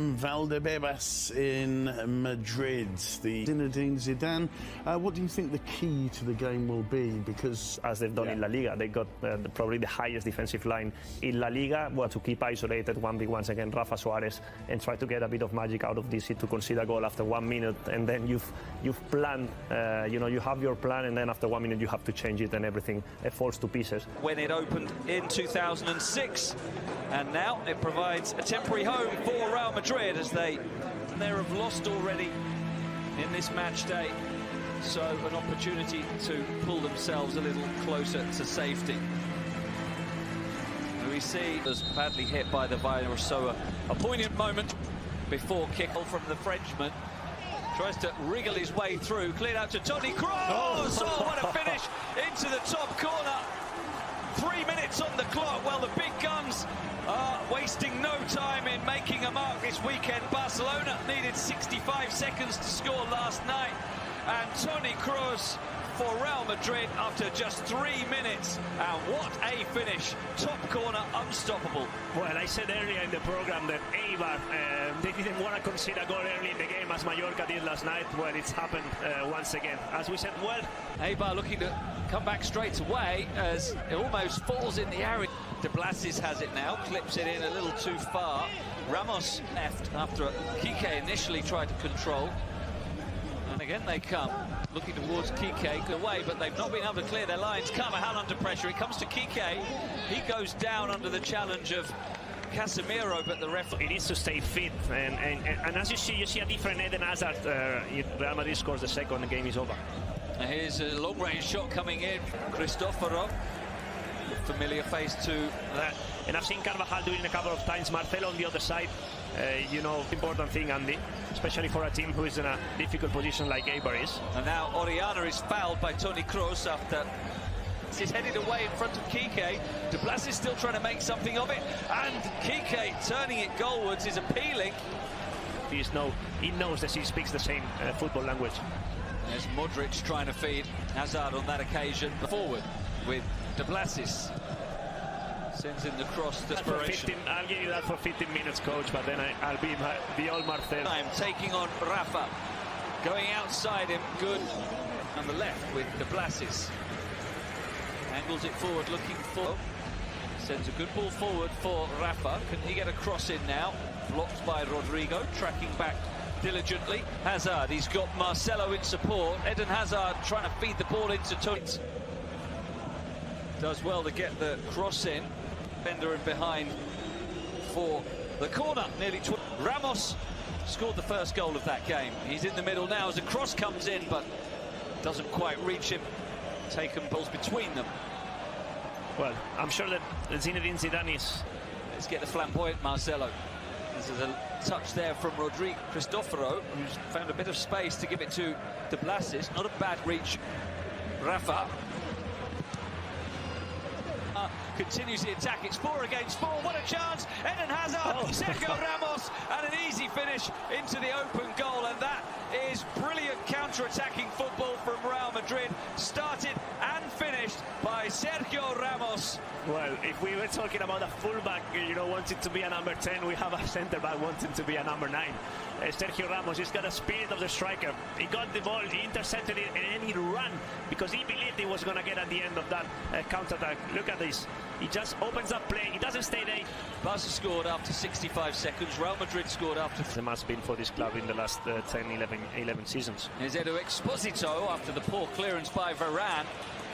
Valdebebas in Madrid, the Zinedine Zidane. What do you think the key to the game will be? Because as they've done in La Liga, they got probably the highest defensive line in La Liga. Well, to keep isolated 1v1s against Rafa Suarez and try to get a bit of magic out of this to concede a goal after 1 minute, and then you've planned, you have your plan, and then after 1 minute you have to change it, and everything falls to pieces. When it opened in 2006, and now it provides a temporary home for Real Madrid as they have lost already in this match day, so an opportunity to pull themselves a little closer to safety. We see was badly hit by the virus, so a poignant moment before kick-off from the Frenchman. Tries to wriggle his way through, cleared out to Toni Kroos. Oh, what a finish into the top corner. 3 minutes on the clock. Well, the big guns are wasting no time in making a mark this weekend. Barcelona needed 65 seconds to score last night, and Toni Kroos for Real Madrid after just 3 minutes. And what a finish. Top corner, unstoppable. Well, I said earlier in the program that Éibar, they didn't want to concede a goal early in the game as Mallorca did last night. Well, it's happened once again. As we said, well, Éibar looking to come back straight away as it almost falls in the area. De Blasis has it now, clips it in a little too far. Ramos left after Kike initially tried to control. And again they come, looking towards Kike, away, but they've not been able to clear their lines. Carvajal under pressure, it comes to Kike. He goes down under the challenge of Casemiro, but the referee needs to stay fit. And as you see a different Eden Hazard. Real Madrid scores the second, the game is over. Here's a long-range shot coming in. Cristoforo, familiar face to that. And I've seen Carvajal doing it a couple of times. Marcelo on the other side. Important thing, Andy, especially for a team who is in a difficult position like Éibar is. And now Oriana is fouled by Toni Kroos after he's headed away in front of Kike. De Blas is still trying to make something of it, and Kike turning it goalwards is appealing. He knows that he speaks the same football language. There's Modric trying to feed Hazard on that occasion. Forward with De Blasis. Sends in the cross desperation. I'll give you that for 15 minutes, coach, but then I'll be the old Marcel. I'm taking on Rafa. Going outside him, good. On the left with De Blasis. Angles it forward, looking for. Sends a good ball forward for Rafa. Can he get a cross in now? Blocked by Rodrigo, tracking back diligently. Hazard, he's got Marcelo in support. Eden Hazard trying to feed the ball into Toni. Does well to get the cross in. Bender in behind for the corner. Nearly Ramos scored the first goal of that game. He's in the middle now as the cross comes in, but doesn't quite reach him. Taken balls between them. Well, I'm sure that Zinedine Zidane is. Let's get the flamboyant Marcelo. There's a touch there from Rodrigo Cristoforo, who's found a bit of space to give it to De Blasis. Not a bad reach. Rafa continues the attack. It's 4 against 4. What a chance! Eden Hazard, Sergio Ramos, and an easy finish into the open goal. And that is brilliant counter-attacking football from Real Madrid. Started and finished by Sergio Ramos. Well, if we were talking about a fullback, wanting to be a number 10, we have a centre-back wanting to be a number 9. Sergio Ramos, he's got the spirit of the striker. He got the ball, he intercepted it, and then he ran because he believed he was going to get at the end of that counter-attack. Look at this. He just opens up play. He doesn't stay there. Barca scored after 65 seconds. Real Madrid scored after... There must have been for this club in the last 10, 11 seasons. Here's Edu Exposito after the poor clearance by Varane,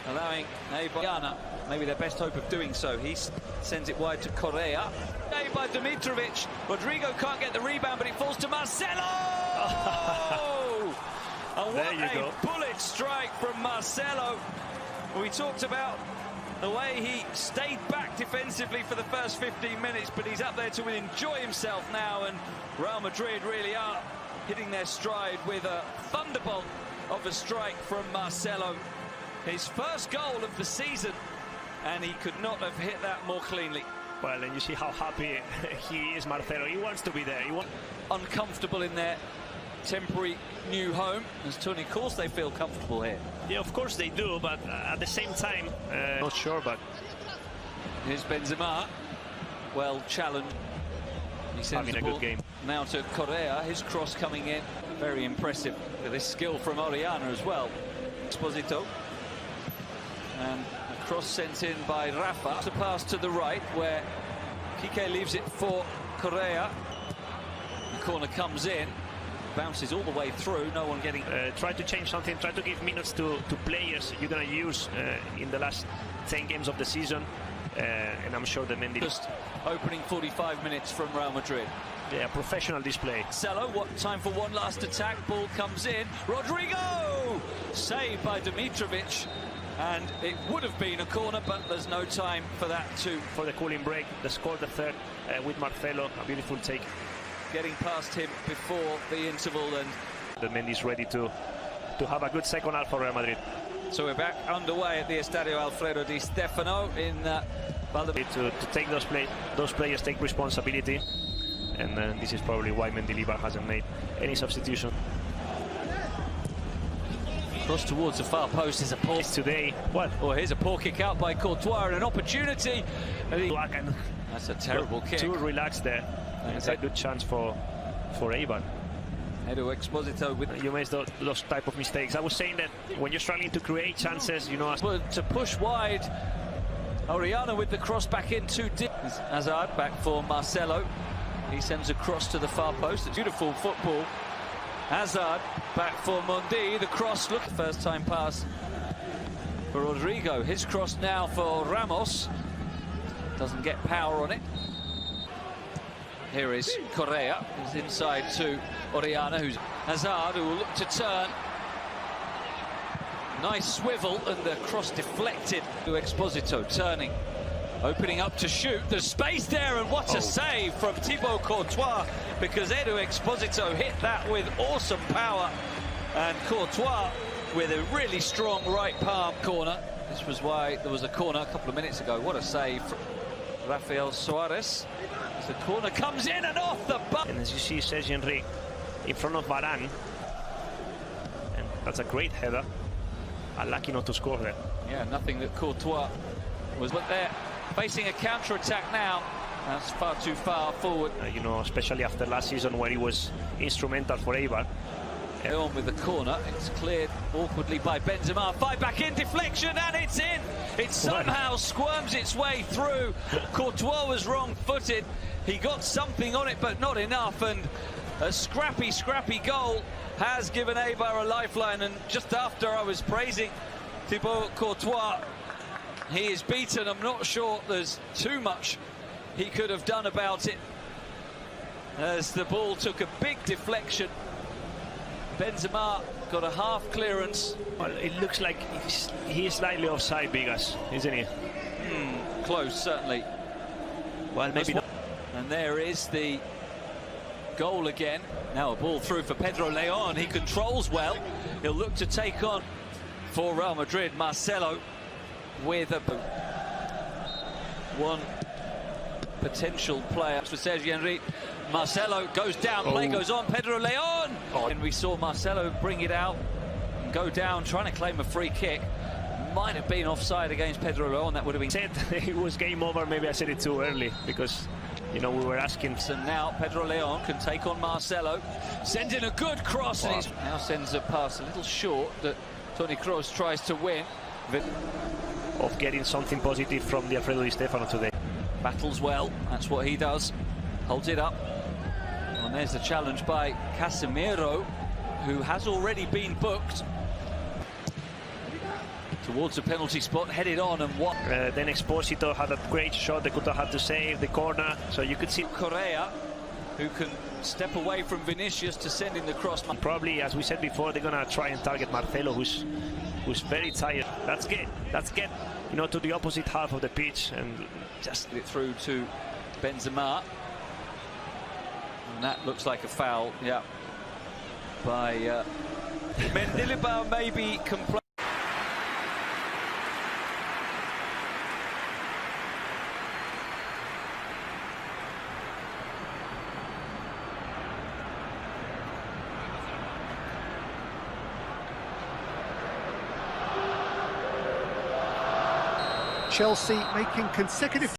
allowing Éibar, maybe their best hope of doing so. He sends it wide to Correa. By Dimitrovic. Rodrigo can't get the rebound, but it falls to Marcelo! And what a bullet strike from Marcelo. We talked about the way he stayed back defensively for the first 15 minutes, but he's up there to enjoy himself now, and Real Madrid really are hitting their stride with a thunderbolt of a strike from Marcelo. His first goal of the season, and he could not have hit that more cleanly. Well, and you see how happy he is, Marcelo. He wants to be there. Uncomfortable in their temporary new home. As Toni calls, they feel comfortable here. Yeah, of course they do, but at the same time, not sure, but... Here's Benzema. Well challenged. He sends having a good game. Now to Correa, his cross coming in. Very impressive with this skill from Oriana as well. Exposito. And a cross sent in by Rafa. To pass to the right where Kike leaves it for Correa. The corner comes in. Bounces all the way through, no one getting... Try to change something, try to give minutes to players you're going to use in the last 10 games of the season. And I'm sure the Mendy... Just opening 45 minutes from Real Madrid. Yeah, professional display. Cello, what time for one last attack? Ball comes in. Rodrigo! Saved by Dimitrovic. And it would have been a corner, but there's no time for that too. For the cooling break, they scored the third with Marcelo. A beautiful take. Getting past him before the interval, and the Mendy's ready to have a good second half for Real Madrid. So we're back underway at the Estadio Alfredo Di Stefano in Valladolid. To take those players take responsibility, and this is probably why Mendilibar hasn't made any substitution. Cross towards the far post is a poor today. What? Oh, here's a poor kick out by Courtois and an opportunity. That's a terrible kick. Too relaxed there. It's a good chance for Eïbar. Edu Exposito with... You make those type of mistakes. I was saying that when you're struggling to create chances, you know... To push wide, Oriana with the cross back in too deep. Hazard back for Marcelo. He sends a cross to the far post. It's beautiful football. Hazard back for Mundi. The cross, look, first time pass for Rodrigo. His cross now for Ramos. Doesn't get power on it. Here is Correa, he's inside to Oriana, who's Hazard, who will look to turn. Nice swivel, and the cross deflected to Exposito, turning, opening up to shoot. There's space there, and what a save from Thibaut Courtois, because Edu Exposito hit that with awesome power, and Courtois with a really strong right palm corner. This was why there was a corner a couple of minutes ago. What a save from Rafael Suarez. The corner comes in and off the bar. And as you see, Sergi Enrique in front of Varane. And that's a great header. Unlucky not to score there. Yeah, nothing that Courtois was. But they're facing a counter-attack now. That's far too far forward. You know, especially after last season where he was instrumental for Eïbar. On with the corner, it's cleared awkwardly by Benzema. Fight back in, deflection, and it's in. It somehow squirms its way through. Courtois was wrong-footed. He got something on it, but not enough. And a scrappy goal has given Eïbar a lifeline. And just after I was praising Thibaut Courtois, he is beaten. I'm not sure there's too much he could have done about it, as the ball took a big deflection. Benzema got a half clearance. Well, it looks like he's slightly offside, Bigas, isn't he? Close, certainly. Well, maybe not. And there is the goal again. Now a ball through for Pedro Leon. He controls well. He'll look to take on for Real Madrid. Marcelo with a one potential player for Sergi Enrique. Marcelo goes down, play goes on, Pedro Leon! And we saw Marcelo bring it out and go down, trying to claim a free kick. Might have been offside against Pedro Leon, that would have been... Said it was game over, maybe I said it too early, because, you know, we were asking... So now Pedro Leon can take on Marcelo, send in a good cross, and he now sends a pass a little short that Toni Kroos tries to win. Of getting something positive from the Alfredo Di Stefano today. Battles well, that's what he does, holds it up. And there's the challenge by Casemiro, who has already been booked. Towards the penalty spot, headed on, and what? Then Exposito had a great shot they could have had to save, the corner, so you could see... Correa, who can step away from Vinicius to send in the cross. Probably, as we said before, they're going to try and target Marcelo, who's very tired. Let's get, you know, to the opposite half of the pitch and just... It through to Benzema. And that looks like a foul, yeah, by Mendilibar, maybe complaining. Chelsea making consecutive